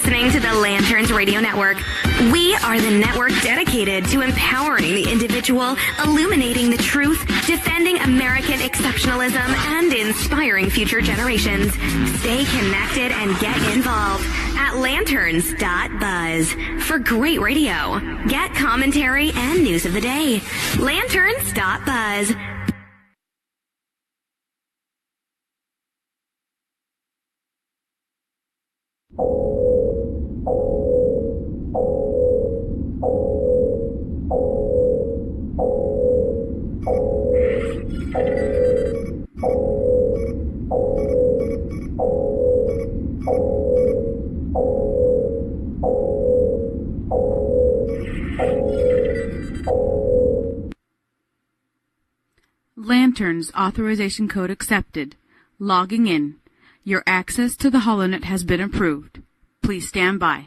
listening to the Lanterns Radio Network. We are the network dedicated to empowering the individual, illuminating the truth, defending American exceptionalism, and inspiring future generations. Stay connected and get involved at lanterns.buzz for great radio. Get commentary and news of the day. Lanterns.buzz. Lanterns authorization code accepted. Logging in. Your access to the HollowNet has been approved. Please stand by.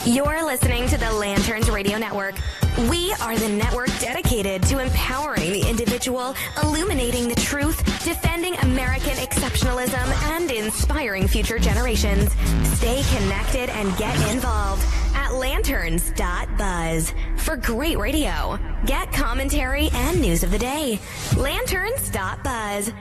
You're listening to the Lanterns Radio Network. We are the network dedicated to empowering the individual, illuminating the truth, defending American exceptionalism, and inspiring future generations. Stay connected and get involved at lanterns.buzz for great radio. Get commentary and news of the day. Lanterns.buzz.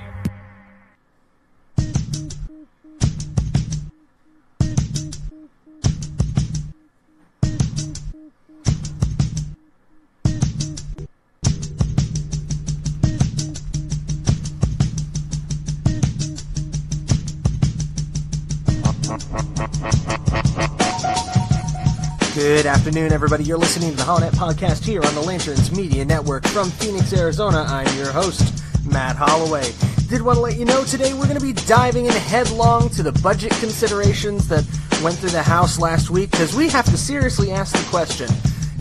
Good afternoon, everybody. You're listening to the HollowNet podcast here on the Lanterns Media Network. From Phoenix, Arizona, I'm your host, Matt Holloway. Did want to let you know today we're going to be diving in headlong to the budget considerations that went through the House last week, because we have to seriously ask the question,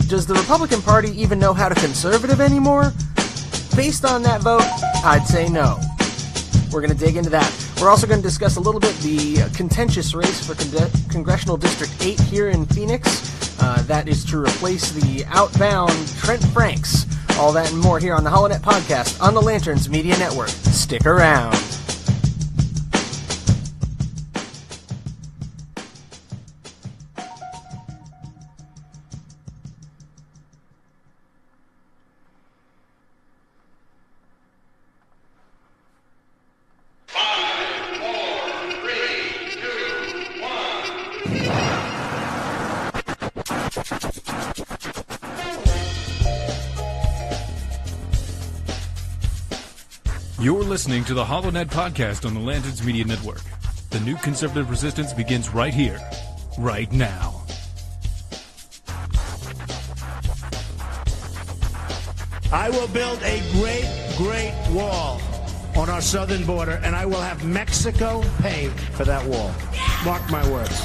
does the Republican Party even know how to conservative anymore? Based on that vote, I'd say no. We're going to dig into that. We're also going to discuss a little bit the contentious race for Congressional District 8 here in Phoenix. That is to replace the outbound Trent Franks. All that and more here on the HollowNet podcast on the Lanterns Media Network. Stick around. You're listening to the HollowNet podcast on the Lanterns Media Network. The new conservative resistance begins right here, right now. I will build a great, great wall on our southern border, and I will have Mexico pay for that wall. Mark my words.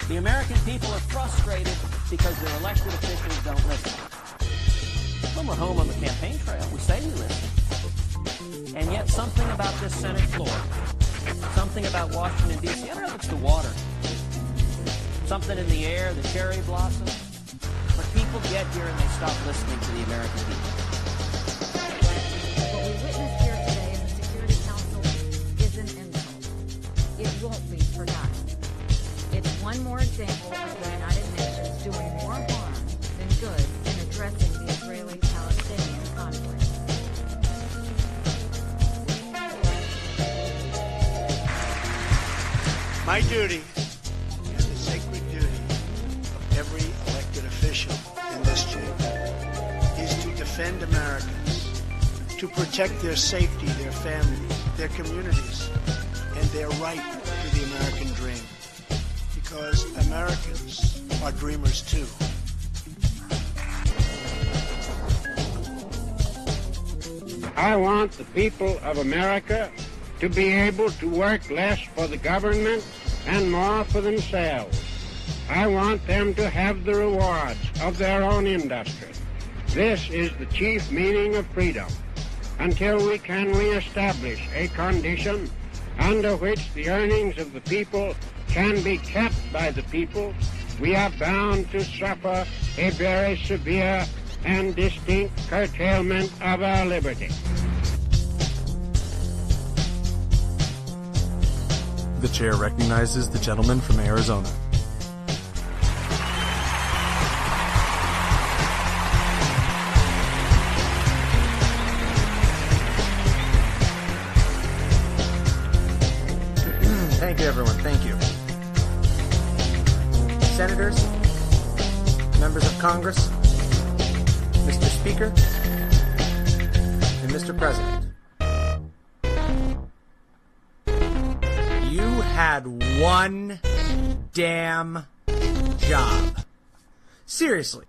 The American people are frustrated because their elected officials don't listen. When we're home on the campaign trail, we say we listen. And yet something about this Senate floor, something about Washington, D.C., I don't know if it's the water, something in the air, the cherry blossoms, but people get here and they stop listening to the American people. What we witnessed here today in the Security Council is an insult. It won't be forgotten. It's one more example of the United Nations doing more harm than good in addressing the Israeli-Palestinian conflict. My duty, and the sacred duty of every elected official in this chamber, is to defend Americans, to protect their safety, their families, their communities, and their right to the American dream. Because Americans are dreamers too. I want the people of America to be able to work less for the government and more for themselves. I want them to have the rewards of their own industry. This is the chief meaning of freedom. Until we can reestablish a condition under which the earnings of the people can be kept by the people, we are bound to suffer a very severe and distinct curtailment of our liberty. The chair recognizes the gentleman from Arizona. Thank you, everyone. Thank you. Senators, members of Congress, Mr. Speaker, and Mr. President. You had one damn job. Seriously.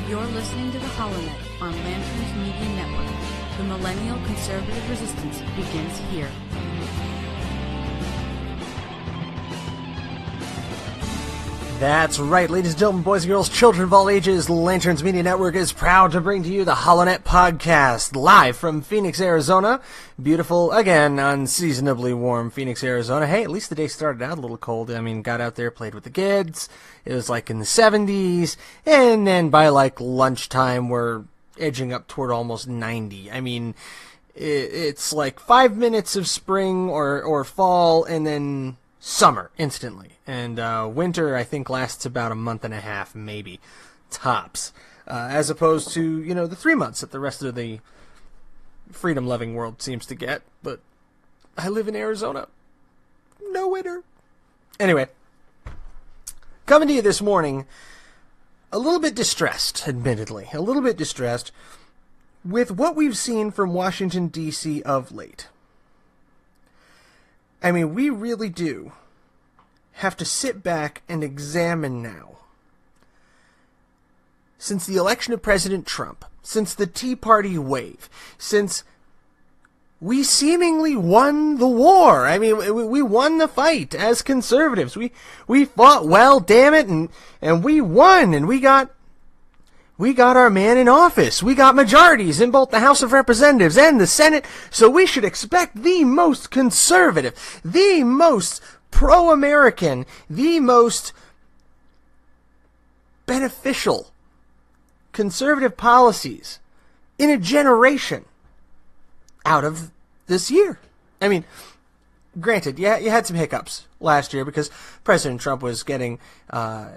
You're listening to the HollowNet on Lanterns Media Network. The Millennial Conservative Resistance begins here. That's right, ladies and gentlemen, boys and girls, children of all ages, Lanterns Media Network is proud to bring to you the HollowNet podcast, live from Phoenix, Arizona. Beautiful, again, unseasonably warm Phoenix, Arizona. Hey, at least the day started out a little cold. I mean, got out there, played with the kids. It was like in the 70s, and then by like lunchtime, we're edging up toward almost 90. I mean, it's like 5 minutes of spring or fall, and then summer instantly. And winter, I think, lasts about a month and a half, maybe, tops. As opposed to, you know, the 3 months that the rest of the freedom-loving world seems to get. But I live in Arizona. No winter. Anyway, coming to you this morning, a little bit distressed, admittedly. A little bit distressed with what we've seen from Washington, D.C. of late. I mean, we really do have to sit back and examine now. Since the election of President Trump, since the Tea Party wave, since we seemingly won the war. I mean, we won the fight as conservatives. We fought well, damn it, and we won, and we got our man in office. We got majorities in both the House of Representatives and the Senate, so we should expect the most conservative, the most pro-American, the most beneficial conservative policies in a generation out of this year. I mean, granted, you had some hiccups last year because President Trump was getting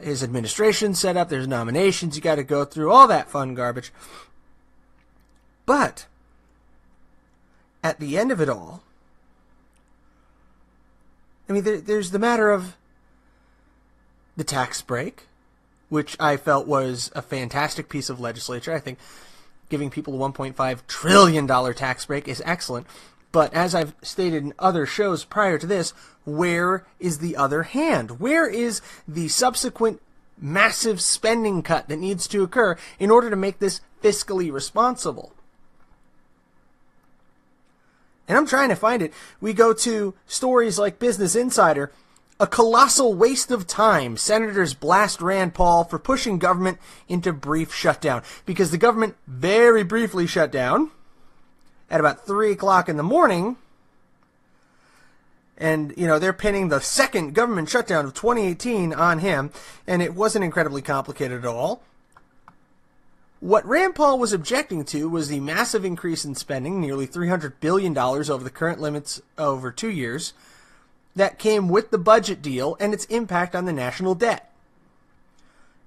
his administration set up. There's nominations you got to go through, all that fun garbage. But at the end of it all, I mean, there's the matter of the tax break, which I felt was a fantastic piece of legislature. I think giving people a $1.5 trillion tax break is excellent. But as I've stated in other shows prior to this, where is the other hand? Where is the subsequent massive spending cut that needs to occur in order to make this fiscally responsible? And I'm trying to find it. We go to stories like Business Insider. A colossal waste of time. Senators blast Rand Paul for pushing government into brief shutdown. Because the government very briefly shut down at about 3 o'clock in the morning. And, they're pinning the second government shutdown of 2018 on him. And it wasn't incredibly complicated at all. What Rand Paul was objecting to was the massive increase in spending, nearly $300 billion over the current limits over 2 years, that came with the budget deal and its impact on the national debt.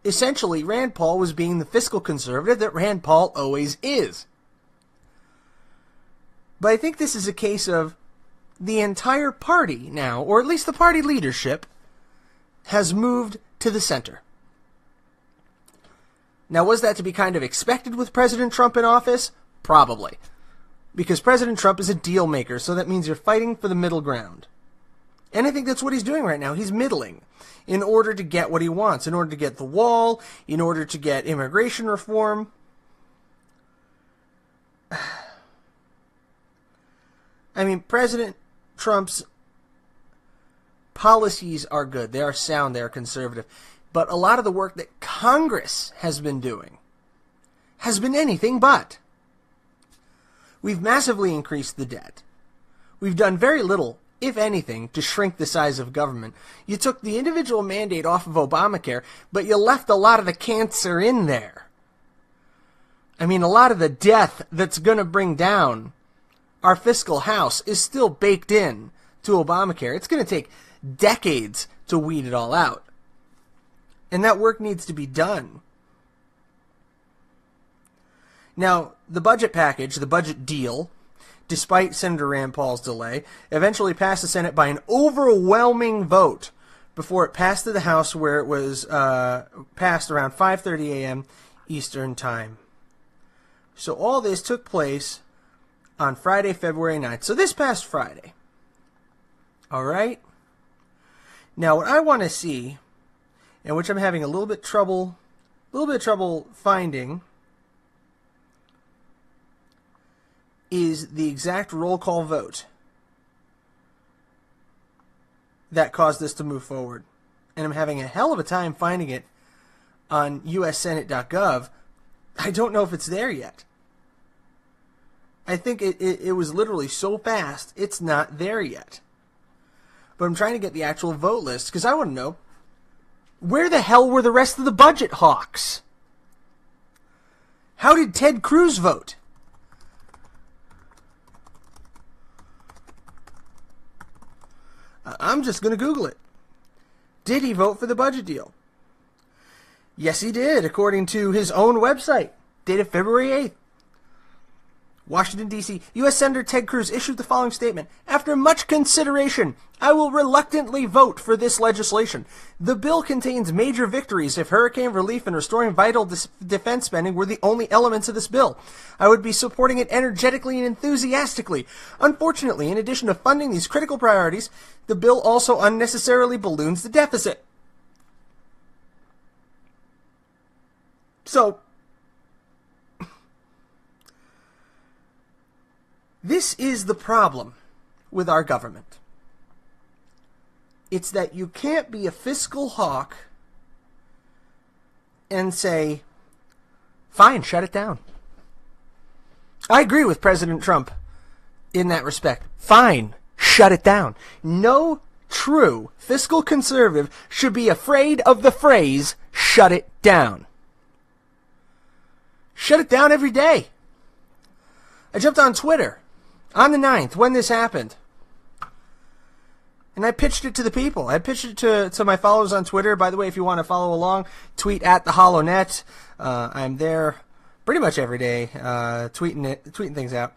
Essentially, Rand Paul was being the fiscal conservative that Rand Paul always is. But I think this is a case of the entire party now, or at least the party leadership, has moved to the center. Now, was that to be kind of expected with President Trump in office? Probably. Because President Trump is a deal maker, so that means you're fighting for the middle ground. And I think that's what he's doing right now. He's middling in order to get what he wants, in order to get the wall, in order to get immigration reform. I mean, President Trump's policies are good. They are sound. They are conservative. But a lot of the work that Congress has been doing has been anything but. We've massively increased the debt. We've done very little, if anything, to shrink the size of government. You took the individual mandate off of Obamacare, but you left a lot of the cancer in there. I mean, a lot of the death that's going to bring down our fiscal house is still baked in to Obamacare. It's going to take decades to weed it all out. And that work needs to be done. Now, the budget package, the budget deal, despite Senator Rand Paul's delay, eventually passed the Senate by an overwhelming vote before it passed to the House, where it was passed around 5:30 a.m. Eastern Time. So all this took place on Friday, February 9th. So this past Friday. All right? Now, what I want to see, and which I'm having a little bit of trouble finding, is the exact roll call vote that caused this to move forward. And I'm having a hell of a time finding it on ussenate.gov. I don't know if it's there yet. I think it was literally so fast, it's not there yet. But I'm trying to get the actual vote list, because I want to know, where the hell were the rest of the budget hawks? How did Ted Cruz vote? I'm just going to Google it. Did he vote for the budget deal? Yes, he did, according to his own website, dated February 8th. Washington, D.C. U.S. Senator Ted Cruz issued the following statement. After much consideration, I will reluctantly vote for this legislation. The bill contains major victories if hurricane relief and restoring vital defense spending were the only elements of this bill. I would be supporting it energetically and enthusiastically. Unfortunately, in addition to funding these critical priorities, the bill also unnecessarily balloons the deficit. So, this is the problem with our government. It's that you can't be a fiscal hawk and say, fine, shut it down. I agree with President Trump in that respect. Fine, shut it down. No true fiscal conservative should be afraid of the phrase, shut it down. Shut it down every day. I jumped on Twitter on the 9th, when this happened, and I pitched it to the people. I pitched it to my followers on Twitter. By the way, if you want to follow along, tweet at the HollowNet. I'm there pretty much every day, tweeting things out.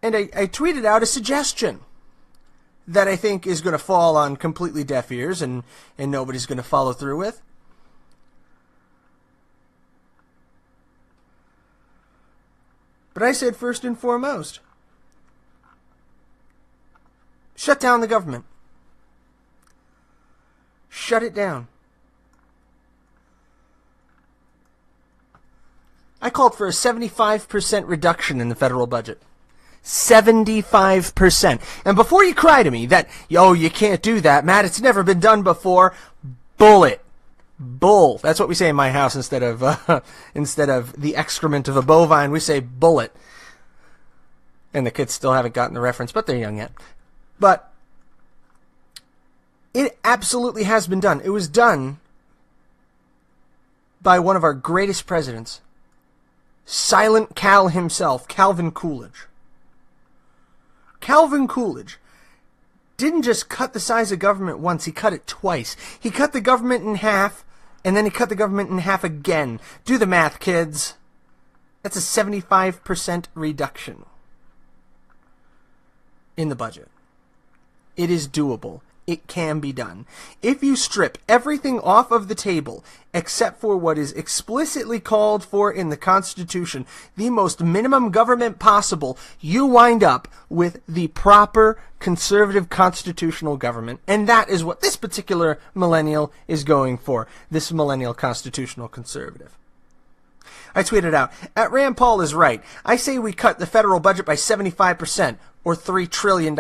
And I tweeted out a suggestion that I think is going to fall on completely deaf ears and nobody's going to follow through with. But I said first and foremost, shut down the government. Shut it down. I called for a 75% reduction in the federal budget. 75%. And before you cry to me that, oh, you can't do that, Matt, it's never been done before, bull. That's what we say in my house instead of the excrement of a bovine. We say bullet. And the kids still haven't gotten the reference, but they're young yet. But it absolutely has been done. It was done by one of our greatest presidents, Silent Cal himself, Calvin Coolidge. Calvin Coolidge didn't just cut the size of government once, he cut it twice. He cut the government in half, and then he cut the government in half again. Do the math, kids. That's a 75% reduction in the budget. It is doable. It can be done. If you strip everything off of the table, except for what is explicitly called for in the Constitution, the most minimum government possible, you wind up with the proper conservative constitutional government. And that is what this particular millennial is going for, this millennial constitutional conservative. I tweeted out, at Rand Paul is right. I say we cut the federal budget by 75%. Or $3 trillion,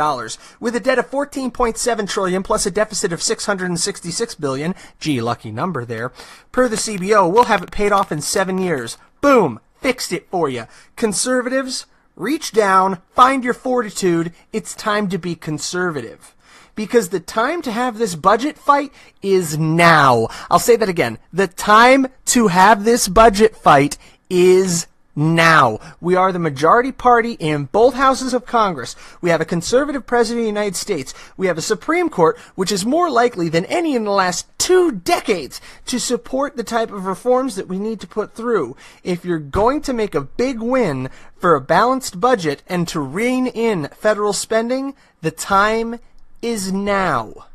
with a debt of $14.7 trillion plus a deficit of $666 billion, gee, lucky number there. Per the CBO, we'll have it paid off in 7 years. Boom, fixed it for you. Conservatives, reach down, find your fortitude. It's time to be conservative. Because the time to have this budget fight is now. I'll say that again. The time to have this budget fight is now. We are the majority party in both houses of Congress. We have a conservative president of the United States. We have a Supreme Court, which is more likely than any in the last 2 decades to support the type of reforms that we need to put through. If you're going to make a big win for a balanced budget and to rein in federal spending, the time is now.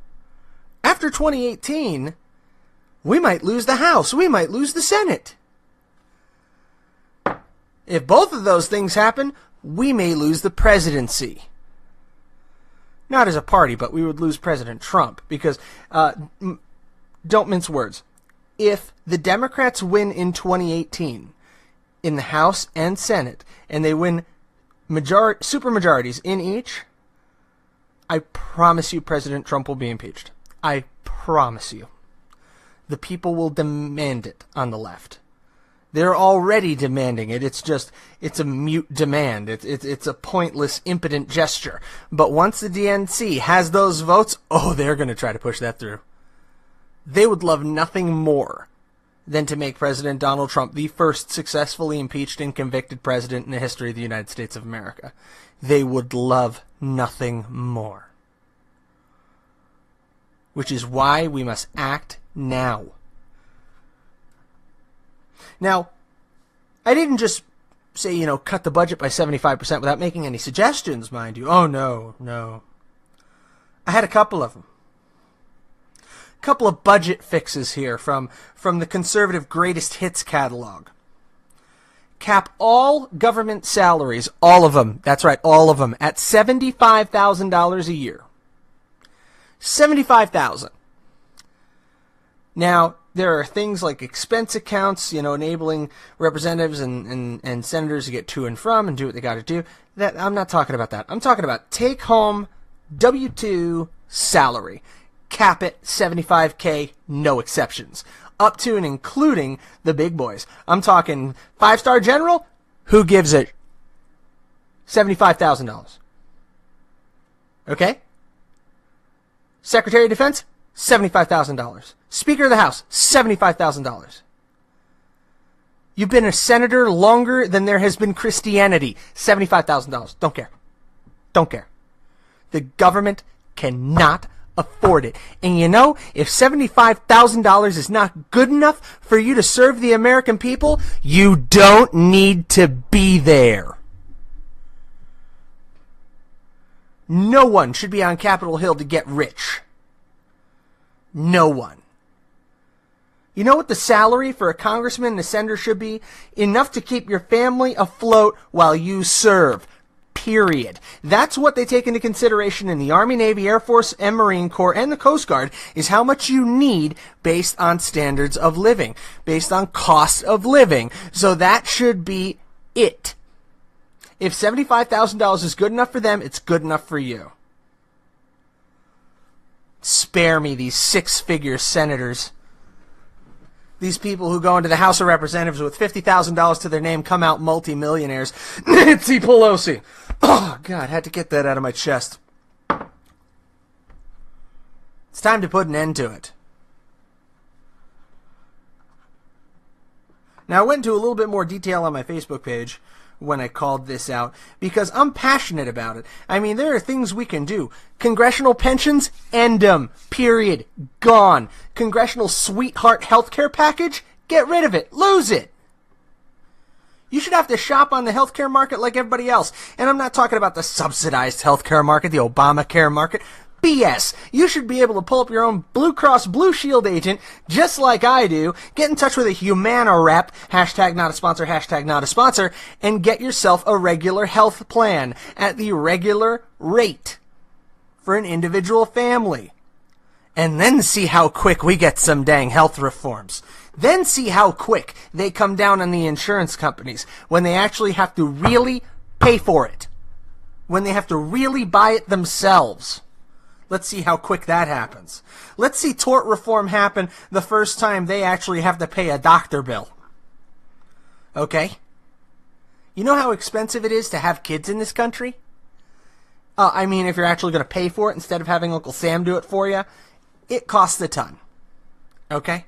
After 2018, we might lose the House. We might lose the Senate. If both of those things happen, we may lose the presidency. Not as a party, but we would lose President Trump. Because, don't mince words. If the Democrats win in 2018 in the House and Senate, and they win supermajorities in each, I promise you President Trump will be impeached. I promise you. The people will demand it on the left. They're already demanding it. It's a mute demand. It's a pointless, impotent gesture. But once the DNC has those votes, oh, they're going to try to push that through. They would love nothing more than to make President Donald Trump the first successfully impeached and convicted president in the history of the United States of America. They would love nothing more. Which is why we must act now. Now, I didn't just say, cut the budget by 75% without making any suggestions, mind you. Oh, no. I had a couple of them. A couple of budget fixes here from the conservative greatest hits catalog. Cap all government salaries, all of them, that's right, all of them, at $75,000 a year. $75,000. Now, there are things like expense accounts, enabling representatives and senators to get to and from and do what they got to do. That I'm not talking about that. I'm talking about take-home W-2 salary. Cap it, $75K, no exceptions. Up to and including the big boys. I'm talking 5-star general, who gives it? $75,000. Okay? Secretary of Defense, $75,000. Speaker of the House, $75,000. You've been a senator longer than there has been Christianity. $75,000. Don't care. Don't care. The government cannot afford it. And if $75,000 is not good enough for you to serve the American people, you don't need to be there. No one should be on Capitol Hill to get rich. No one. You know what the salary for a congressman and a senator should be? Enough to keep your family afloat while you serve. Period. That's what they take into consideration in the Army, Navy, Air Force, and Marine Corps, and the Coast Guard, is how much you need based on standards of living, based on cost of living. So that should be it. If $75,000 is good enough for them, it's good enough for you. Spare me these six-figure senators. These people who go into the House of Representatives with $50,000 to their name come out multimillionaires. Nancy Pelosi. Oh, God, had to get that out of my chest. It's time to put an end to it. Now, I went into a little bit more detail on my Facebook page when I called this out, because I'm passionate about it. I mean, there are things we can do. Congressional pensions, end them. Period. Gone. Congressional sweetheart healthcare package, get rid of it. Lose it. You should have to shop on the healthcare market like everybody else. And I'm not talking about the subsidized healthcare market, the Obamacare market. BS. You should be able to pull up your own Blue Cross Blue Shield agent, just like I do, get in touch with a Humana rep, hashtag not a sponsor, hashtag not a sponsor, and get yourself a regular health plan at the regular rate for an individual family. And then see how quick we get some dang health reforms. Then see how quick they come down on the insurance companies when they actually have to really pay for it. When they have to really buy it themselves. Let's see how quick that happens. Let's see tort reform happen the first time they actually have to pay a doctor bill. Okay? You know how expensive it is to have kids in this country? I mean, if you're actually going to pay for it instead of having Uncle Sam do it for you, it costs a ton. Okay?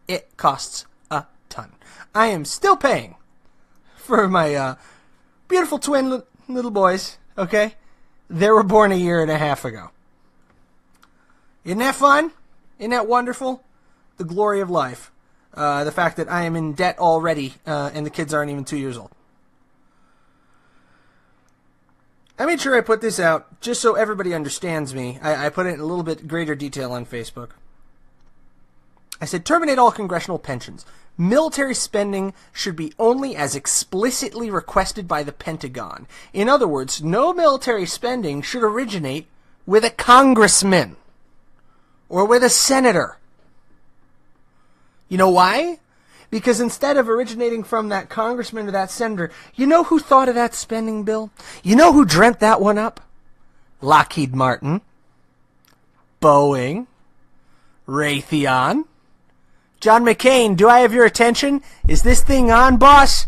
It costs a ton. I am still paying for my beautiful twin little boys. Okay? They were born a year and a half ago. Isn't that fun? Isn't that wonderful? The glory of life. The fact that I am in debt already, and the kids aren't even 2 years old. I made sure I put this out just so everybody understands me. I put it in a little bit greater detail on Facebook. I said, terminate all congressional pensions. Military spending should be only as explicitly requested by the Pentagon. In other words, no military spending should originate with a congressman. Or with a senator. You know why? Because instead of originating from that congressman or that senator, you know who thought of that spending bill? You know who dreamt that one up? Lockheed Martin, Boeing, Raytheon. John McCain, do I have your attention? Is this thing on, boss?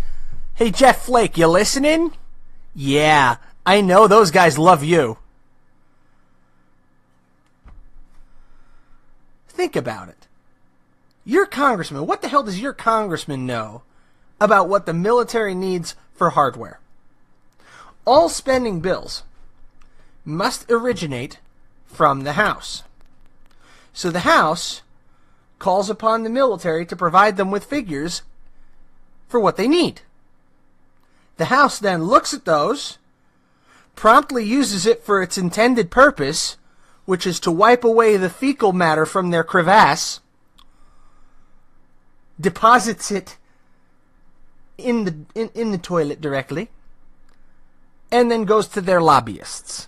Hey, Jeff Flake, you listening? Yeah, I know those guys love you. Think about it. Your congressman, what the hell does your congressman know about what the military needs for hardware? All spending bills must originate from the House. So the House calls upon the military to provide them with figures for what they need. The House then looks at those, promptly uses it for its intended purpose, which is to wipe away the fecal matter from their crevasse, deposits it in the toilet directly, and then goes to their lobbyists.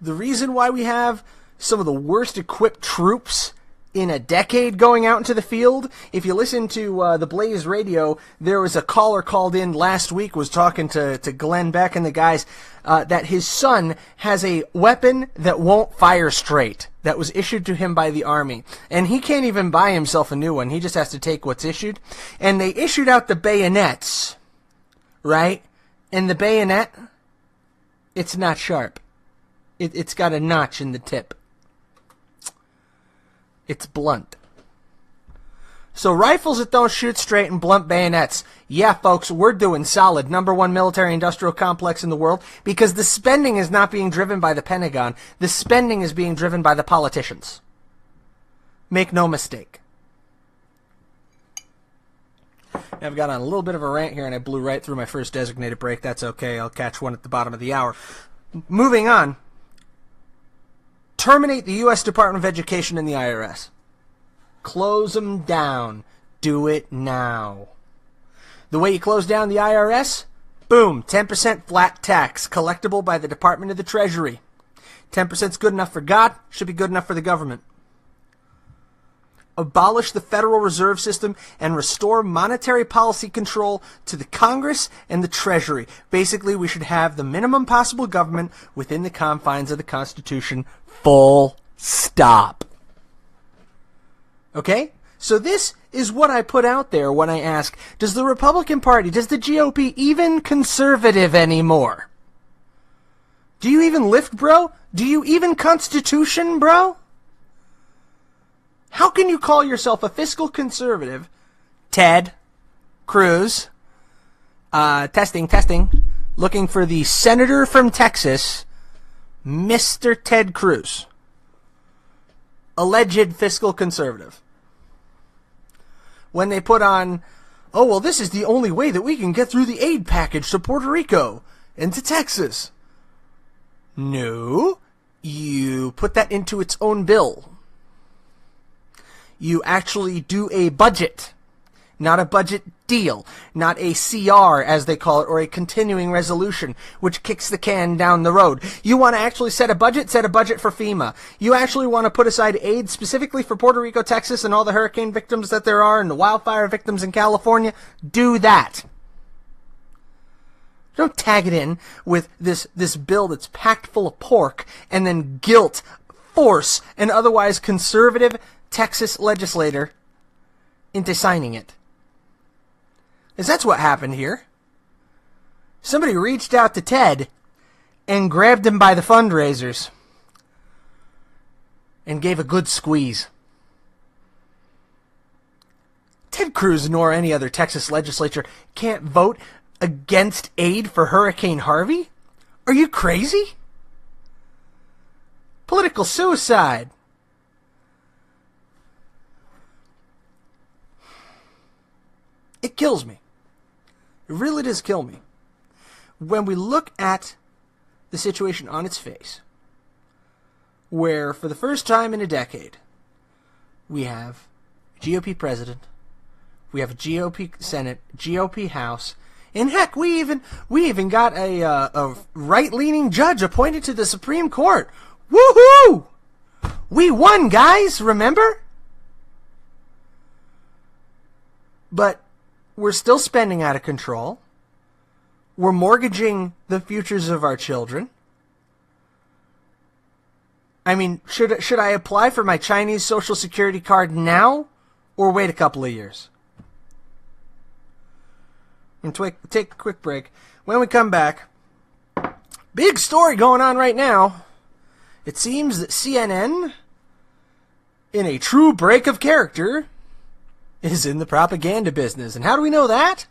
The reason why we have some of the worst equipped troops in a decade going out into the field, if you listen to the Blaze radio, there was a caller called in last week, was talking to Glenn Beck and the guys, that his son has a weapon that won't fire straight, that was issued to him by the Army. And he can't even buy himself a new one. He just has to take what's issued. And they issued out the bayonets, right? And the bayonet, it's not sharp. It's got a notch in the tip. It's blunt. So rifles that don't shoot straight and blunt bayonets. Yeah, folks, we're doing solid. #1 military-industrial complex in the world, because the spending is not being driven by the Pentagon. The spending is being driven by the politicians. Make no mistake. I've got on a little bit of a rant here, and I blew right through my first designated break. That's okay. I'll catch one at the bottom of the hour. Moving on. Terminate the U.S. Department of Education and the IRS. Close them down. Do it now. The way you close down the IRS? Boom, 10% flat tax, collectible by the Department of the Treasury. 10% is good enough for God, should be good enough for the government. Abolish the Federal Reserve System and restore monetary policy control to the Congress and the Treasury. Basically, we should have the minimum possible government within the confines of the Constitution. Full stop. Okay? So this is what I put out there when I ask, does the Republican Party, does the GOP even conservative anymore? Do you even lift, bro? Do you even Constitution, bro? How can you call yourself a fiscal conservative, Ted Cruz, testing, looking for the senator from Texas, Mr. Ted Cruz, alleged fiscal conservative, when they put on, oh, well, this is the only way that we can get through the aid package to Puerto Rico and to Texas. No, you put that into its own bill. You actually do a budget, not a budget deal, not a CR, as they call it, or a continuing resolution, which kicks the can down the road. You want to actually set a budget for FEMA. You actually want to put aside aid specifically for Puerto Rico, Texas, and all the hurricane victims that there are, and the wildfire victims in California. Do that. Don't tag it in with this bill that's packed full of pork, and then guilt, force, and otherwise conservative Texas legislator into signing it. Because that's what happened here. Somebody reached out to Ted and grabbed him by the fundraisers and gave a good squeeze. Ted Cruz nor any other Texas legislature can't vote against aid for Hurricane Harvey? Are you crazy? Political suicide. It kills me. It really does kill me. When we look at the situation on its face, where for the first time in a decade, we have a GOP president, we have a GOP Senate, GOP House, and heck, we even got a right-leaning judge appointed to the Supreme Court. Woohoo! We won, guys, remember? But we're still spending out of control. We're mortgaging the futures of our children. I mean, should I apply for my Chinese Social Security card now or wait a couple of years? And take a quick break. When we come back, big story going on right now. It seems that CNN, in a true break of character, is in the propaganda business. And how do we know that?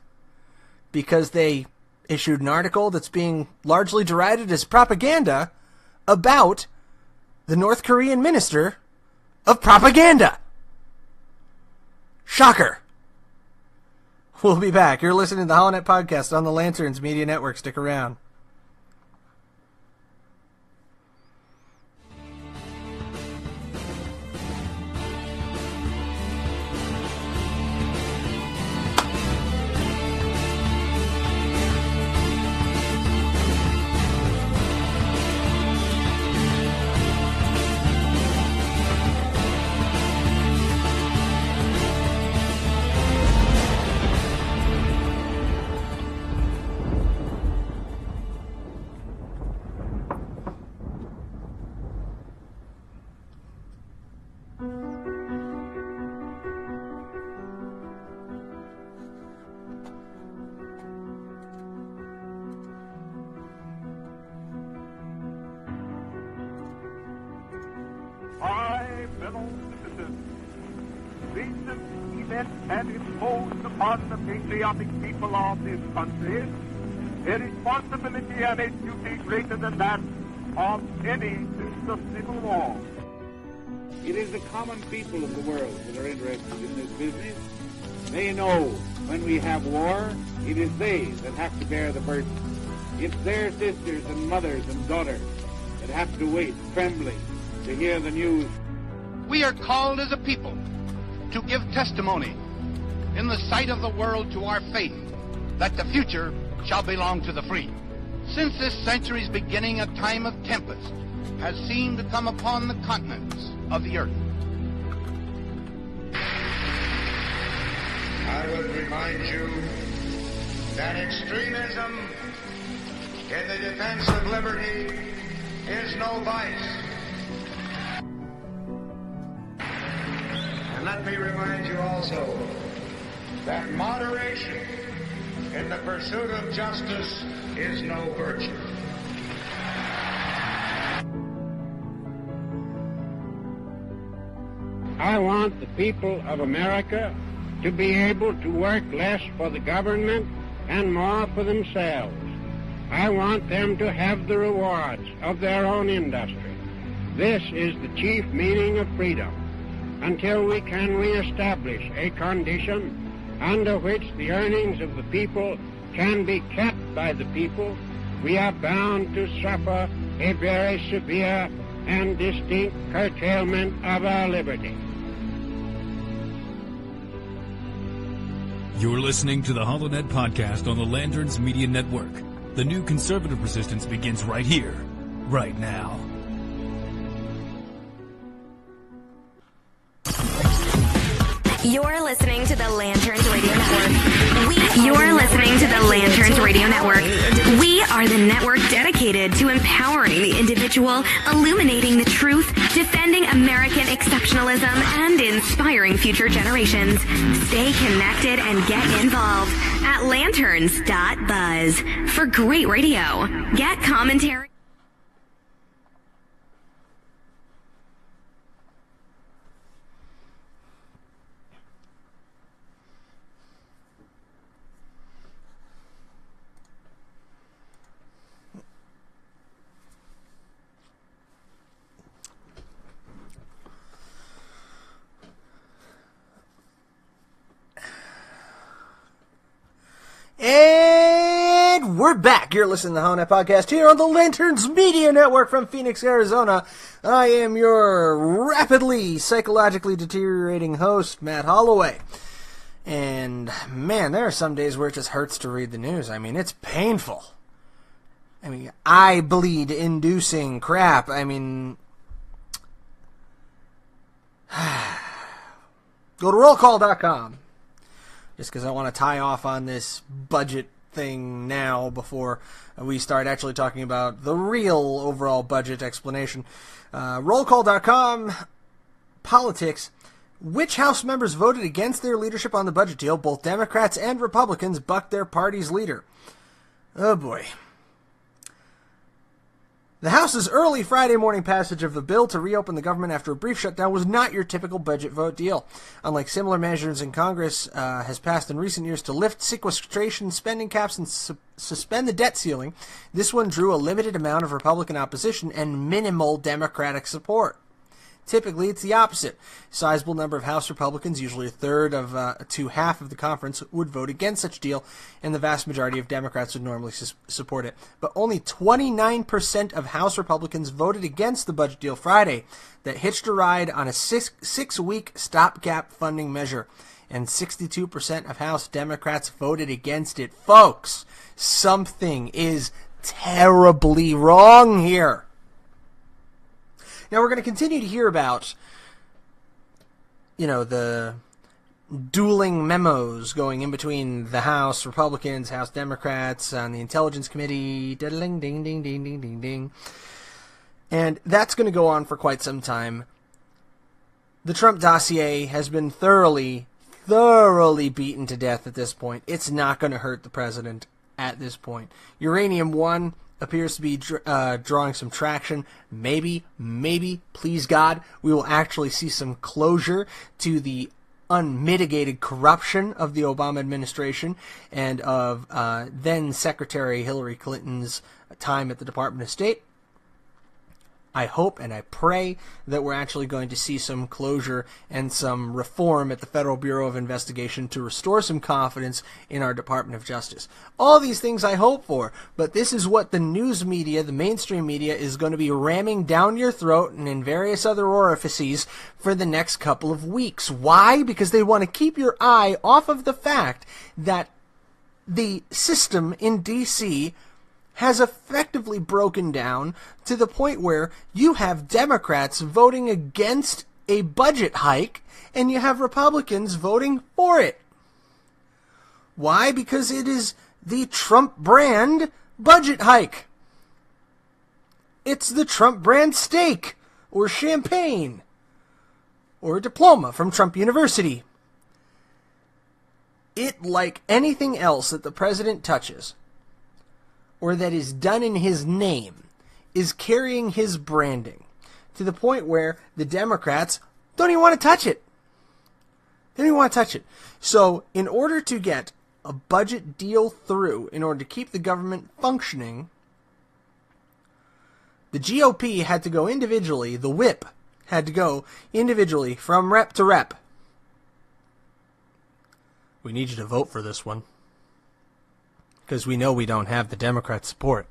Because they issued an article that's being largely derided as propaganda about the North Korean minister of propaganda. Shocker. We'll be back. You're listening to the HollowNet podcast on the Lanterns Media Network. Stick around. Patriotic people of this country, a responsibility and a duty greater than that of any civil war. It is the common people of the world that are interested in this business. They know when we have war, it is they that have to bear the burden. It's their sisters and mothers and daughters that have to wait, trembling, to hear the news. We are called as a people to give testimony in the sight of the world to our faith that the future shall belong to the free. Since this century's beginning, a time of tempest has seemed to come upon the continents of the earth. I would remind you that extremism in the defense of liberty is no vice. And let me remind you also that moderation in the pursuit of justice is no virtue. I want the people of America to be able to work less for the government and more for themselves. I want them to have the rewards of their own industry. This is the chief meaning of freedom. Until we can reestablish a condition under which the earnings of the people can be kept by the people, we are bound to suffer a very severe and distinct curtailment of our liberty. You're listening to the HollowNet podcast on the Lanterns Media Network. The new conservative resistance begins right here, right now. You're listening to the Lanterns Radio Network. You're listening to the Lanterns Radio Network. We are the network dedicated to empowering the individual, illuminating the truth, defending American exceptionalism, and inspiring future generations. Stay connected and get involved at lanterns.buzz. For great radio, get commentary. And we're back. You're listening to the HollowNet podcast here on the Lanterns Media Network from Phoenix, Arizona. I am your rapidly psychologically deteriorating host, Matt Holloway. And man, there are some days where it just hurts to read the news. I mean, it's painful. I mean, eye bleed inducing crap. I mean, go to rollcall.com. Just because I want to tie off on this budget thing now before we start actually talking about the real overall budget explanation. Rollcall.com, politics. Which House members voted against their leadership on the budget deal? Both Democrats and Republicans bucked their party's leader. Oh boy. The House's early Friday morning passage of the bill to reopen the government after a brief shutdown was not your typical budget vote deal. Unlike similar measures in Congress has passed in recent years to lift sequestration spending caps and suspend the debt ceiling, this one drew a limited amount of Republican opposition and minimal Democratic support. Typically, it's the opposite. A sizable number of House Republicans, usually a third to half of the conference, would vote against such a deal, and the vast majority of Democrats would normally support it. But only 29% of House Republicans voted against the budget deal Friday that hitched a ride on a six-week stopgap funding measure, and 62% of House Democrats voted against it. Folks, something is terribly wrong here. Now, we're going to continue to hear about, the dueling memos going in between the House Republicans, House Democrats, on the Intelligence Committee, ding, ding, ding, ding, ding, ding, ding. And that's going to go on for quite some time. The Trump dossier has been thoroughly beaten to death at this point. It's not going to hurt the president at this point. Uranium One appears to be drawing some traction. Maybe, please God, we will actually see some closure to the unmitigated corruption of the Obama administration and of then Secretary Hillary Clinton's time at the Department of State. I hope and I pray that we're actually going to see some closure and some reform at the Federal Bureau of Investigation to restore some confidence in our Department of Justice. All these things I hope for, but this is what the news media, the mainstream media, is going to be ramming down your throat and in various other orifices for the next couple of weeks. Why? Because they want to keep your eye off of the fact that the system in D.C. has effectively broken down to the point where you have Democrats voting against a budget hike and you have Republicans voting for it. Why? Because it is the Trump brand budget hike. It's the Trump brand steak or champagne or a diploma from Trump University. It, like anything else that the president touches, or that is done in his name, is carrying his branding to the point where the Democrats don't even want to touch it. They don't even want to touch it. So in order to get a budget deal through, in order to keep the government functioning, the GOP had to go individually, the whip had to go individually from rep to rep. We need you to vote for this one, because we know we don't have the Democrat support.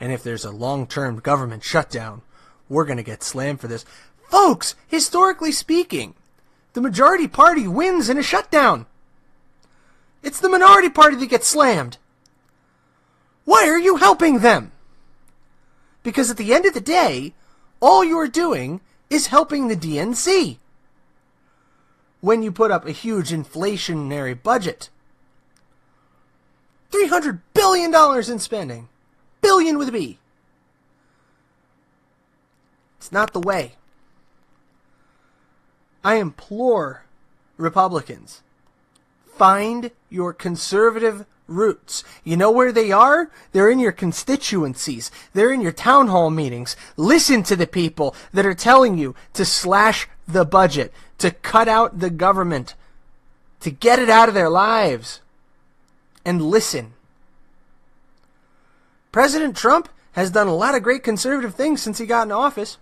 And if there's a long-term government shutdown, we're going to get slammed for this. Folks, historically speaking, the majority party wins in a shutdown. It's the minority party that gets slammed. Why are you helping them? Because at the end of the day, all you're doing is helping the DNC. When you put up a huge inflationary budget, $300 billion in spending. Billion with a B. It's not the way. I implore Republicans, find your conservative roots. You know where they are? They're in your constituencies. They're in your town hall meetings. Listen to the people that are telling you to slash the budget, to cut out the government, to get it out of their lives. And listen. President Trump has done a lot of great conservative things since he got in office.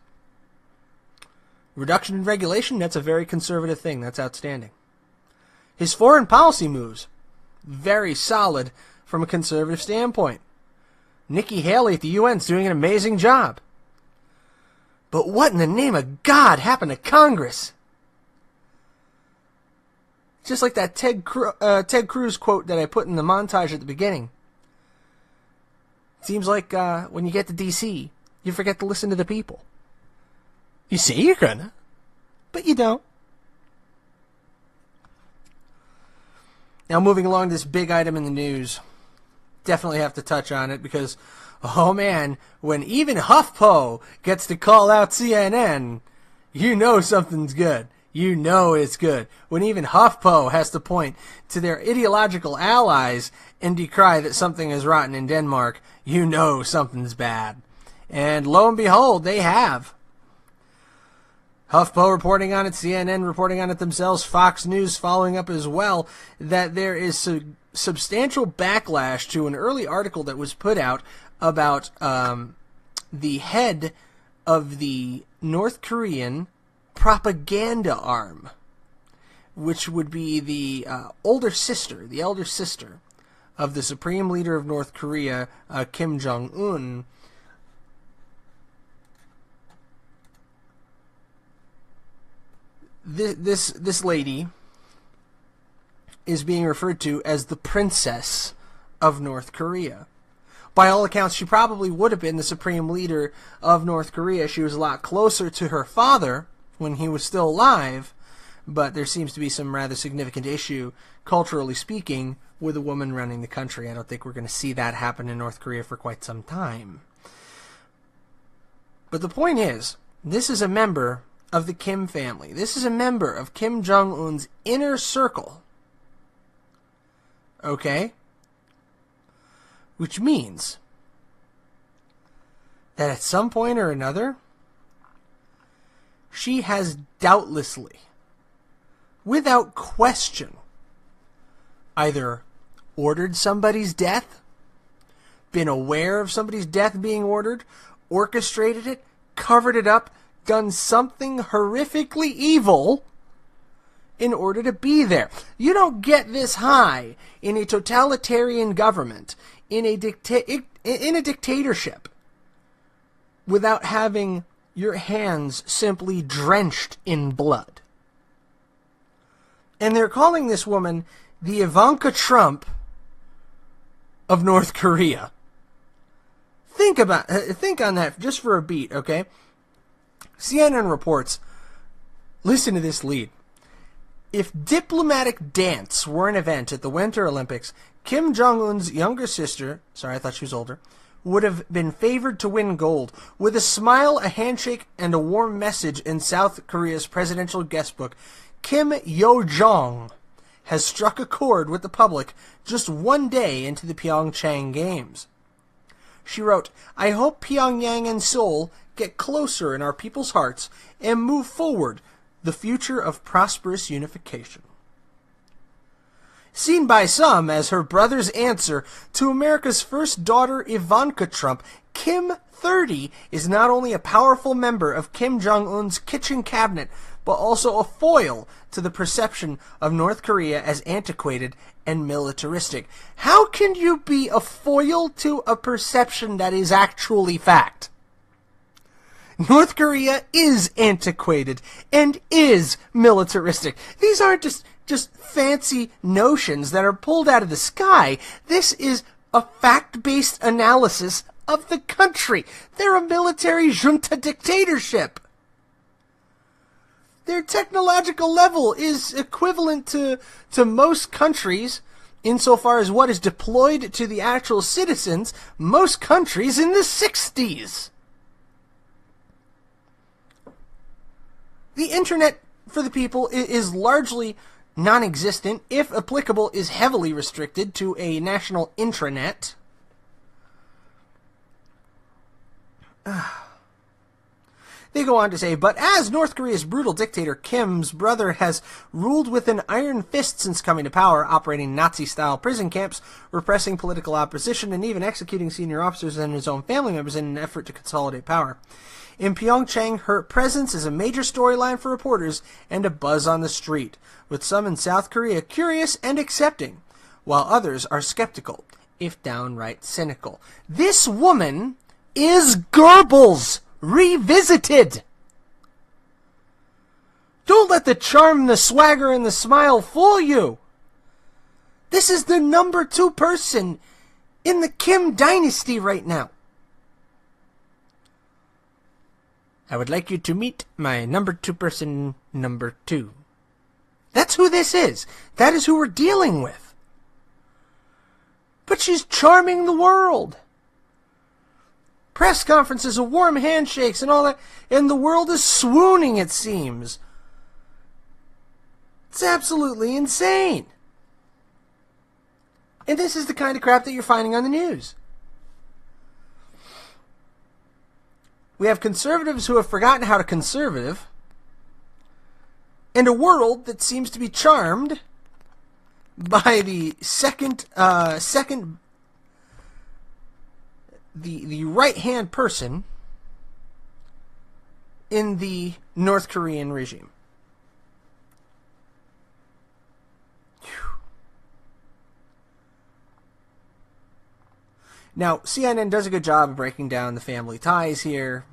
Reduction in regulation, that's a very conservative thing. That's outstanding. His foreign policy moves, very solid from a conservative standpoint. Nikki Haley at the UN's doing an amazing job. But what in the name of God happened to Congress? Just like that Ted Cruz quote that I put in the montage at the beginning. Seems like when you get to D.C., you forget to listen to the people. You say you're gonna, but you don't. Now, moving along this big item in the news, definitely have to touch on it because, oh man, when even HuffPo gets to call out CNN, you know something's good. You know it's good. When even HuffPo has to point to their ideological allies and decry that something is rotten in Denmark, you know something's bad. And lo and behold, they have. HuffPo reporting on it, CNN reporting on it themselves, Fox News following up as well, that there is substantial backlash to an early article that was put out about the head of the North Korean propaganda arm, which would be the elder sister of the supreme leader of North Korea, Kim Jong-un. This lady is being referred to as the princess of North Korea. By all accounts, she probably would have been the supreme leader of North Korea. She was a lot closer to her father when he was still alive, but there seems to be some rather significant issue, culturally speaking, with a woman running the country. I don't think we're going to see that happen in North Korea for quite some time. But the point is, this is a member of the Kim family. This is a member of Kim Jong-un's inner circle. Okay? Which means that at some point or another, she has doubtlessly, without question, either ordered somebody's death, been aware of somebody's death being ordered, orchestrated it, covered it up, done something horrifically evil in order to be there. You don't get this high in a totalitarian government, in a dictatorship, without having your hands simply drenched in blood. And they're calling this woman the Ivanka Trump of North Korea. Think on that just for a beat, okay? CNN reports, listen to this lead. If diplomatic dance were an event at the Winter Olympics, Kim Jong-un's younger sister, sorry, I thought she was older, would have been favored to win gold. With a smile, a handshake, and a warm message in South Korea's presidential guestbook, Kim Yo-jong has struck a chord with the public just one day into the Pyeongchang Games. She wrote, I hope Pyongyang and Seoul get closer in our people's hearts and move forward the future of prosperous unification. Seen by some as her brother's answer to America's first daughter Ivanka Trump, Kim 30 is not only a powerful member of Kim Jong-un's kitchen cabinet, but also a foil to the perception of North Korea as antiquated and militaristic. How can you be a foil to a perception that is actually fact? North Korea is antiquated and is militaristic. These aren't just fancy notions that are pulled out of the sky. This is a fact-based analysis of the country. They're a military junta dictatorship. Their technological level is equivalent to most countries, insofar as what is deployed to the actual citizens, most countries in the 60s. The internet for the people is largely non-existent, if applicable, is heavily restricted to a national intranet. They go on to say, but as North Korea's brutal dictator Kim's brother has ruled with an iron fist since coming to power, operating Nazi-style prison camps, repressing political opposition, and even executing senior officers and his own family members in an effort to consolidate power. In Pyeongchang, her presence is a major storyline for reporters and a buzz on the street, with some in South Korea curious and accepting, while others are skeptical, if downright cynical. This woman is Goebbels revisited. Don't let the charm, the swagger, and the smile fool you. This is the number 2 person in the Kim dynasty right now. I would like you to meet my number 2 person, number 2. That's who this is. That is who we're dealing with. But she's charming the world. Press conferences, warm handshakes, and all that, and the world is swooning, it seems. It's absolutely insane. And this is the kind of crap that you're finding on the news. We have conservatives who have forgotten how to conservative, and a world that seems to be charmed by the the right-hand person in the North Korean regime. Now, CNN does a good job of breaking down the family ties here,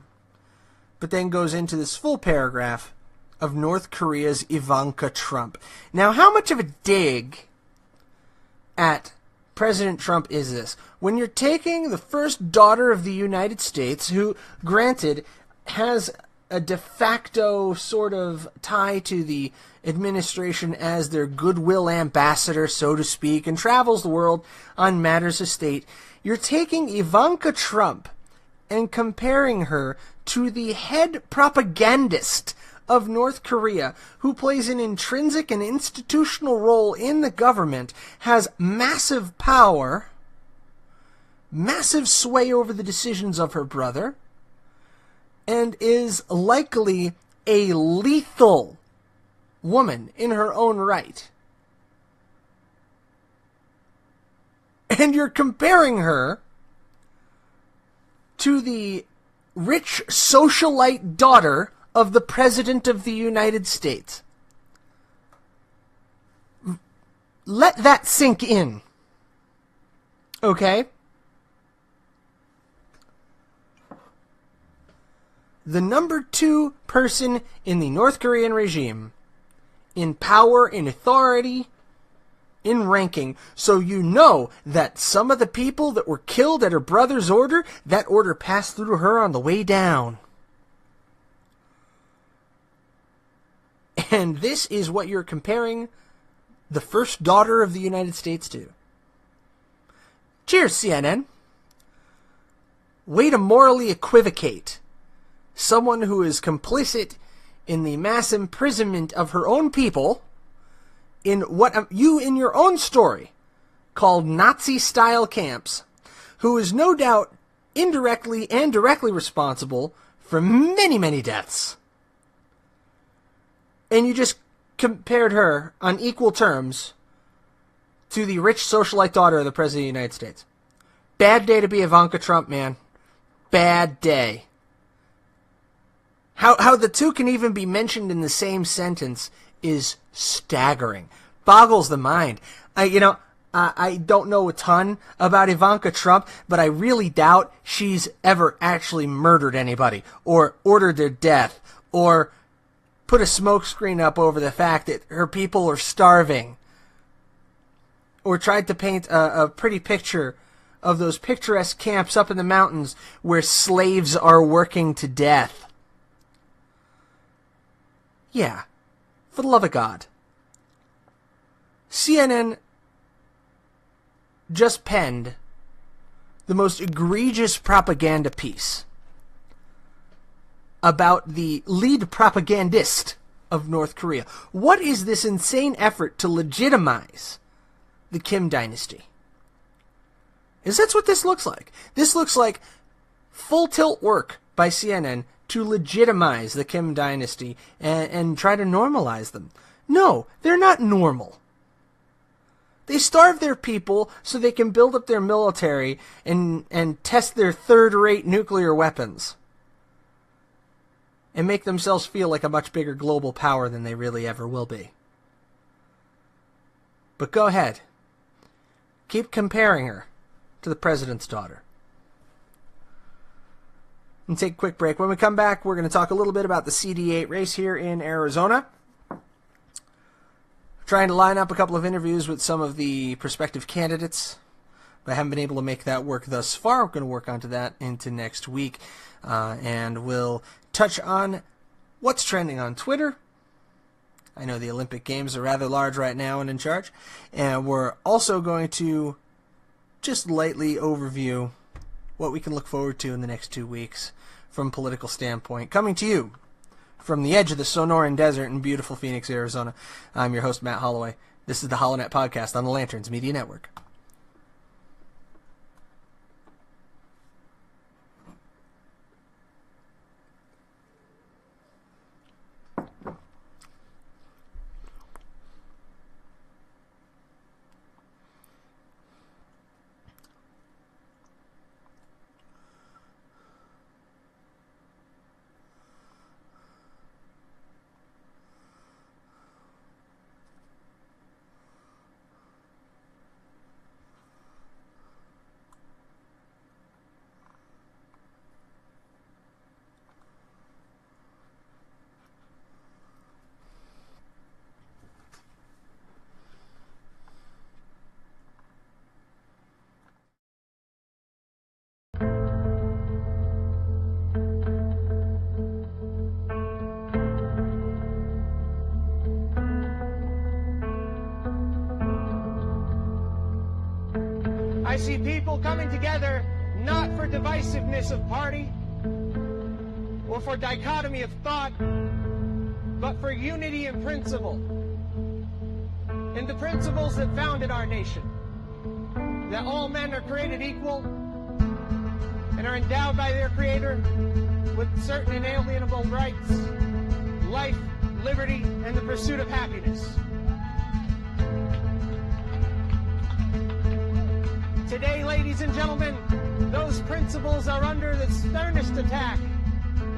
but then goes into this full paragraph of North Korea's Ivanka Trump. Now, how much of a dig at President Trump is this? When you're taking the first daughter of the United States, who, granted, has a de facto sort of tie to the administration as their goodwill ambassador, so to speak, and travels the world on matters of state, you're taking Ivanka Trump and comparing her to the head propagandist of North Korea, who plays an intrinsic and institutional role in the government, has massive power, massive sway over the decisions of her brother, and is likely a lethal woman in her own right. And you're comparing her to the rich socialite daughter of the President of the United States. Let that sink in. Okay? The number 2 person in the North Korean regime, in power, in authority, in ranking, so you know that some of the people that were killed at her brother's order, that order passed through her on the way down. And this is what you're comparing the first daughter of the United States to. Cheers, CNN. Way to morally equivocate someone who is complicit in the mass imprisonment of her own people in what you, in your own story, called Nazi-style camps, who is no doubt indirectly and directly responsible for many, many deaths. And you just compared her on equal terms to the rich socialite daughter of the President of the United States. Bad day to be Ivanka Trump, man. Bad day. How the two can even be mentioned in the same sentence is staggering. Boggles the mind. I don't know a ton about Ivanka Trump, but I really doubt she's ever actually murdered anybody, or ordered their death, or put a smokescreen up over the fact that her people are starving, or tried to paint a pretty picture of those picturesque camps up in the mountains where slaves are working to death. Yeah, for the love of God. CNN just penned the most egregious propaganda piece about the lead propagandist of North Korea. What is this insane effort to legitimize the Kim dynasty? Is that's what this looks like. This looks like full tilt work by CNN to legitimize the Kim dynasty and try to normalize them. No, they're not normal. They starve their people so they can build up their military and test their third-rate nuclear weapons and make themselves feel like a much bigger global power than they really ever will be. But go ahead. Keep comparing her to the president's daughter. And take a quick break. When we come back, we're going to talk a little bit about the CD8 race here in Arizona. Trying to line up a couple of interviews with some of the prospective candidates, but I haven't been able to make that work thus far. We're going to work onto that into next week. And we'll touch on what's trending on Twitter. I know the Olympic Games are rather large right now and in charge. And we're also going to just lightly overview what we can look forward to in the next 2 weeks from a political standpoint. Coming to you from the edge of the Sonoran Desert in beautiful Phoenix, Arizona, I'm your host, Matt Holloway. This is the HollowNet Podcast on the Lanterns Media Network. I see people coming together not for divisiveness of party or for dichotomy of thought, but for unity in principle. In the principles that founded our nation, that all men are created equal and are endowed by their Creator with certain inalienable rights, life, liberty, and the pursuit of happiness. Today, ladies and gentlemen, Those principles are under the sternest attack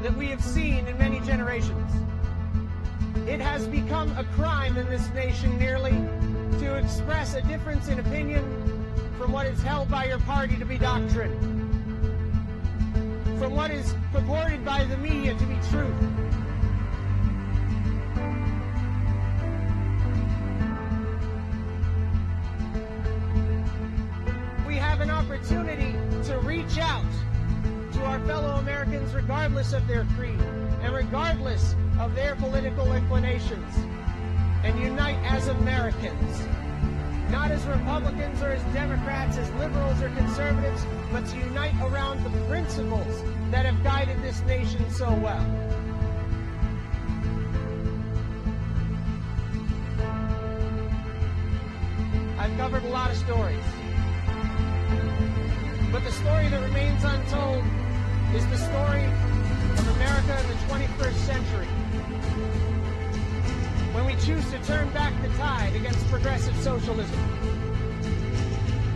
that we have seen in many generations. It has become a crime in this nation nearly to express a difference in opinion from what is held by your party to be doctrine, from what is purported by the media to be truth. We have an opportunity to reach out to our fellow Americans regardless of their creed and regardless of their political inclinations, and unite as Americans, not as Republicans or as Democrats, as liberals or conservatives, but to unite around the principles that have guided this nation so well. I've covered a lot of stories, but the story that remains untold is the story of America in the 21st century, when we choose to turn back the tide against progressive socialism,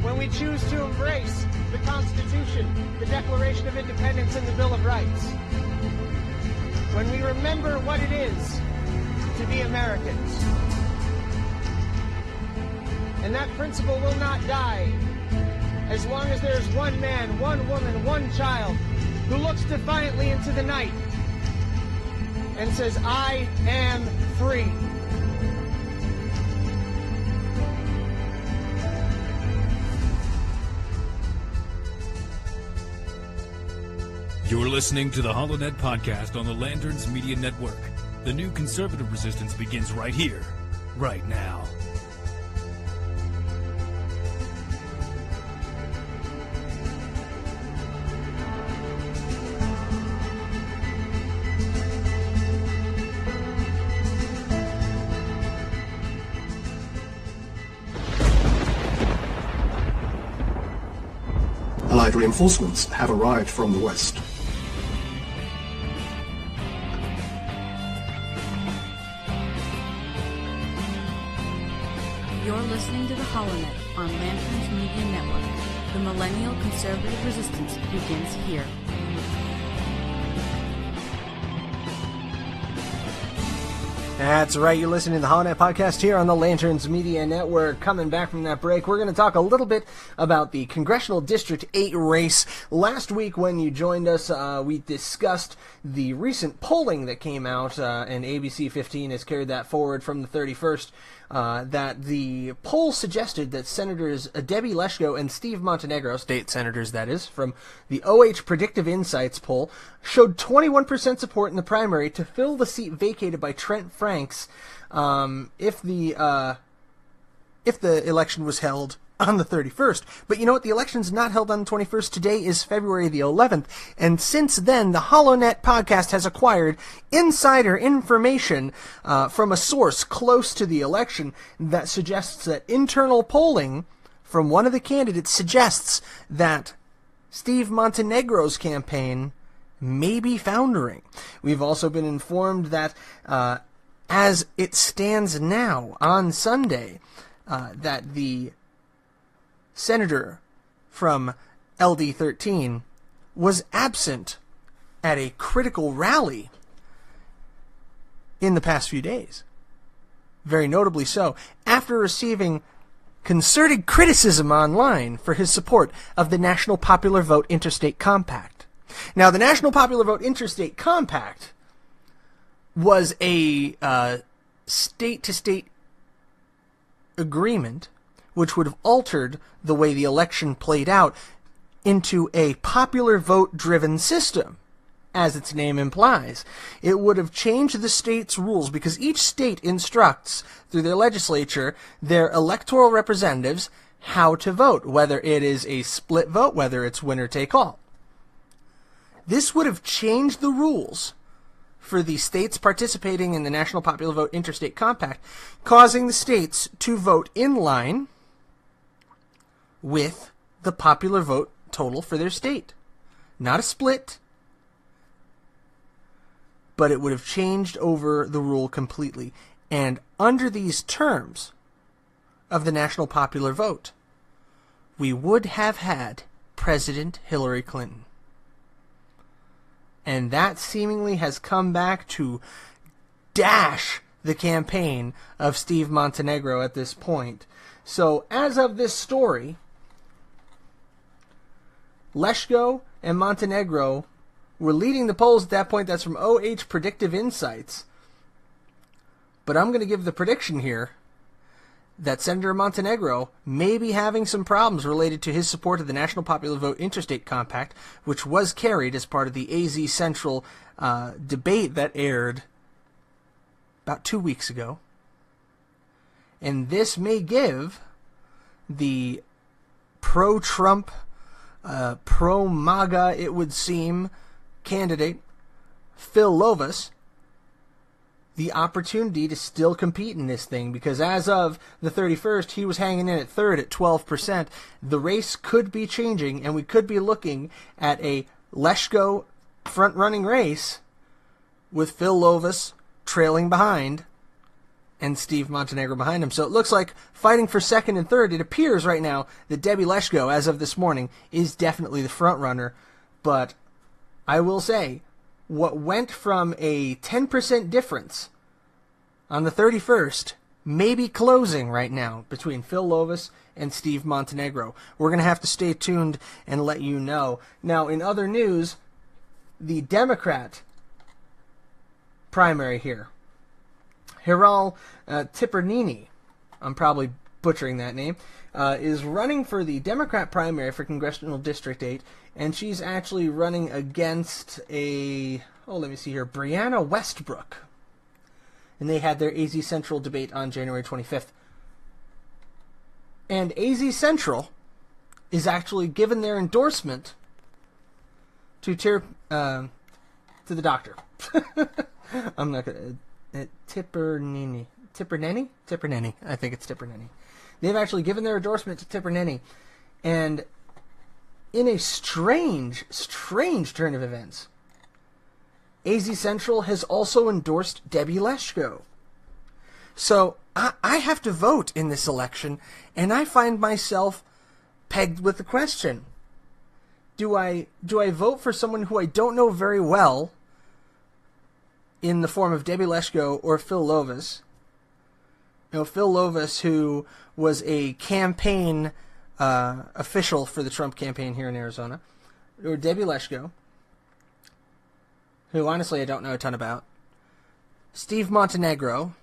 when we choose to embrace the Constitution, the Declaration of Independence, and the Bill of Rights, when we remember what it is to be Americans. And that principle will not die as long as there's one man, one woman, one child who looks defiantly into the night and says, I am free. You're listening to the HollowNet podcast on the Lanterns Media Network. The new conservative resistance begins right here, right now. Allied reinforcements have arrived from the west. You're listening to the HollowNet on Lanterns Media Network. The Millennial Conservative Resistance begins here. That's right, you're listening to the HollowNet podcast here on the Lanterns Media Network. Coming back from that break, we're going to talk a little bit about the Congressional District 8 race. Last week when you joined us, we discussed the recent polling that came out, and ABC 15 has carried that forward from the 31st, that the poll suggested that Senators Debbie Leschko and Steve Montenegro, state senators that is, from the OH Predictive Insights poll, showed 21% support in the primary to fill the seat vacated by Trent Franks if the election was held on the 31st. But you know what? The election's not held on the 21st. Today is February the 11th. And since then, the HollowNet podcast has acquired insider information from a source close to the election that suggests that internal polling from one of the candidates suggests that Steve Montenegro's campaign may be foundering. We've also been informed that as it stands now on Sunday, that the senator from LD13 was absent at a critical rally in the past few days. Very notably so, after receiving concerted criticism online for his support of the National Popular Vote Interstate Compact. Now, the National Popular Vote Interstate Compact was a state-to-state agreement which would have altered the way the election played out into a popular vote-driven system, as its name implies. It would have changed the state's rules because each state instructs, through their legislature, their electoral representatives how to vote, whether it is a split vote, whether it's winner-take-all. This would have changed the rules for the states participating in the National Popular Vote Interstate Compact, causing the states to vote in line with the popular vote total for their state. Not a split, but it would have changed over the rule completely. And under these terms of the National Popular Vote, we would have had President Hillary Clinton. And that seemingly has come back to dash the campaign of Steve Montenegro at this point. So, as of this story, Leshko and Montenegro were leading the polls at that point. That's from OH Predictive Insights. But I'm going to give the prediction here that Senator Montenegro may be having some problems related to his support of the National Popular Vote Interstate Compact, which was carried as part of the AZ Central debate that aired about 2 weeks ago. And this may give the pro-Trump, pro-MAGA, it would seem, candidate, Phil Lovis, the opportunity to still compete in this thing, because as of the 31st, he was hanging in at third at 12%. The race could be changing, and we could be looking at a Leshko front-running race with Phil Lovis trailing behind and Steve Montenegro behind him. So it looks like fighting for second and third. It appears right now that Debbie Leshko, as of this morning, is definitely the front-runner. But I will say, what went from a 10% difference on the 31st may be closing right now between Phil Lovis and Steve Montenegro. We're going to have to stay tuned and let you know. Now, in other news, the Democrat primary here, Hiral Tipernini, I'm probably butchering that name, is running for the Democrat primary for Congressional District 8, and she's actually running against Brianna Westbrook. And they had their AZ Central debate on January 25th. And AZ Central is actually given their endorsement to the doctor. I'm not going to... Tipernini. I think it's Tipernini. They've actually given their endorsement to Tipernini. And in a strange turn of events, AZ Central has also endorsed Debbie Leshko. So I have to vote in this election, and I find myself pegged with the question. Do I vote for someone who I don't know very well in the form of Debbie Leshko or Phil Lovis? You know, Phil Lovis, who was a campaign official for the Trump campaign here in Arizona, or Debbie Leshko, who honestly I don't know a ton about, Steve Montenegro,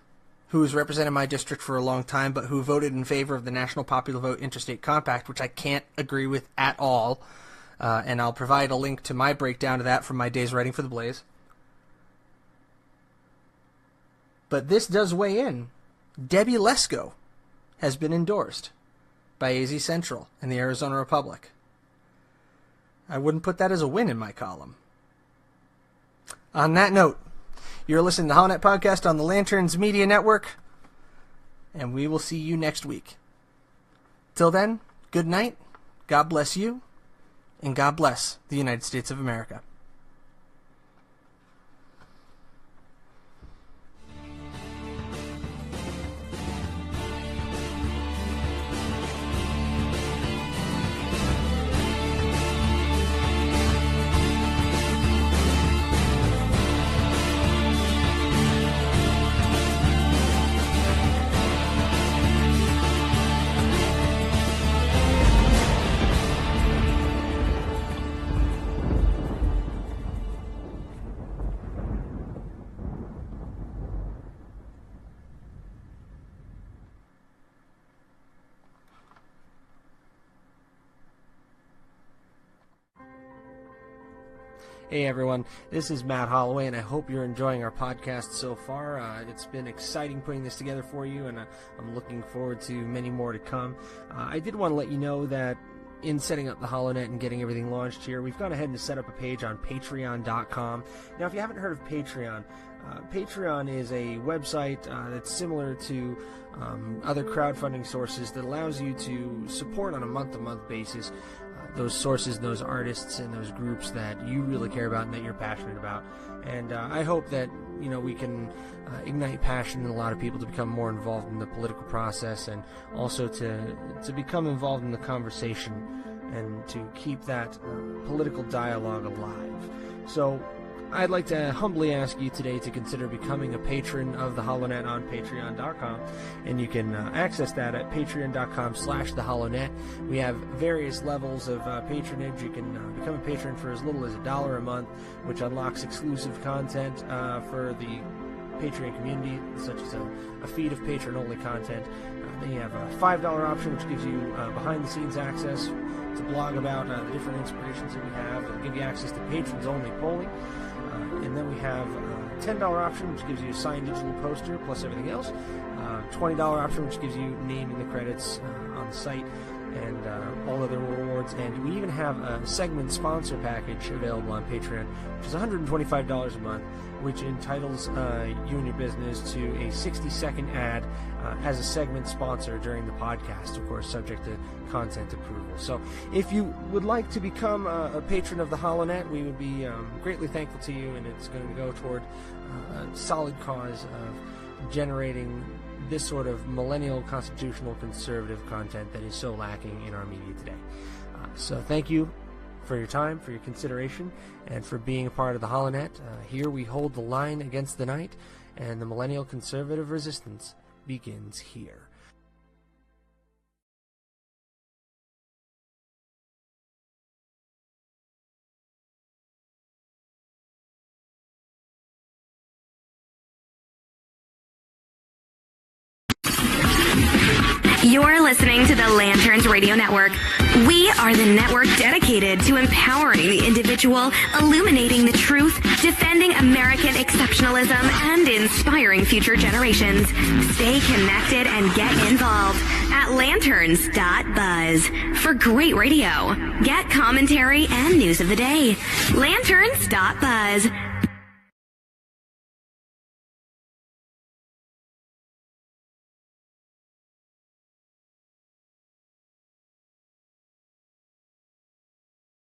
who has represented my district for a long time, but who voted in favor of the National Popular Vote Interstate Compact, which I can't agree with at all, and I'll provide a link to my breakdown of that from my days writing for The Blaze. But this does weigh in. Debbie Leshko has been endorsed by AZ Central and the Arizona Republic. I wouldn't put that as a win in my column. On that note, you're listening to the HollowNet Podcast on the Lanterns Media Network, and we will see you next week. Till then, good night, God bless you, and God bless the United States of America. Hey everyone, this is Matt Holloway, and I hope you're enjoying our podcast so far. It's been exciting putting this together for you, and I'm looking forward to many more to come. I did want to let you know that in setting up the HollowNet and getting everything launched here, we've gone ahead and set up a page on Patreon.com. Now, if you haven't heard of Patreon, Patreon is a website that's similar to other crowdfunding sources that allows you to support on a month-to-month basis those sources, those artists, and those groups that you really care about and that you're passionate about. And I hope that we can ignite passion in a lot of people to become more involved in the political process, and also to become involved in the conversation and to keep that political dialogue alive. So I'd like to humbly ask you today to consider becoming a patron of the HollowNet on Patreon.com, and you can access that at Patreon.com/theHollowNet. We have various levels of patronage. You can become a patron for as little as $1 a month, which unlocks exclusive content for the Patreon community, such as a feed of patron-only content. Then you have a $5 option, which gives you behind-the-scenes access to blog about the different inspirations that we have. It'll give you access to patrons-only polling. And then we have a $10 option, which gives you a signed digital poster plus everything else. $20 option, which gives you naming the credits on the site and all other rewards. And we even have a segment sponsor package available on Patreon, which is $125 a month, which entitles you and your business to a 60-second ad as a segment sponsor during the podcast, of course, subject to content approval. So if you would like to become a patron of the HollowNet, we would be greatly thankful to you, and it's going to go toward a solid cause of generating this sort of millennial constitutional conservative content that is so lacking in our media today. So thank you for your time, for your consideration, and for being a part of the HollowNet. Here we hold the line against the night, and the millennial conservative resistance begins here. You're listening to the Lanterns Radio Network. We are the network dedicated to empowering the individual, illuminating the truth, defending American exceptionalism, and inspiring future generations. Stay connected and get involved at lanterns.buzz for great radio. Get commentary and news of the day. Lanterns.buzz.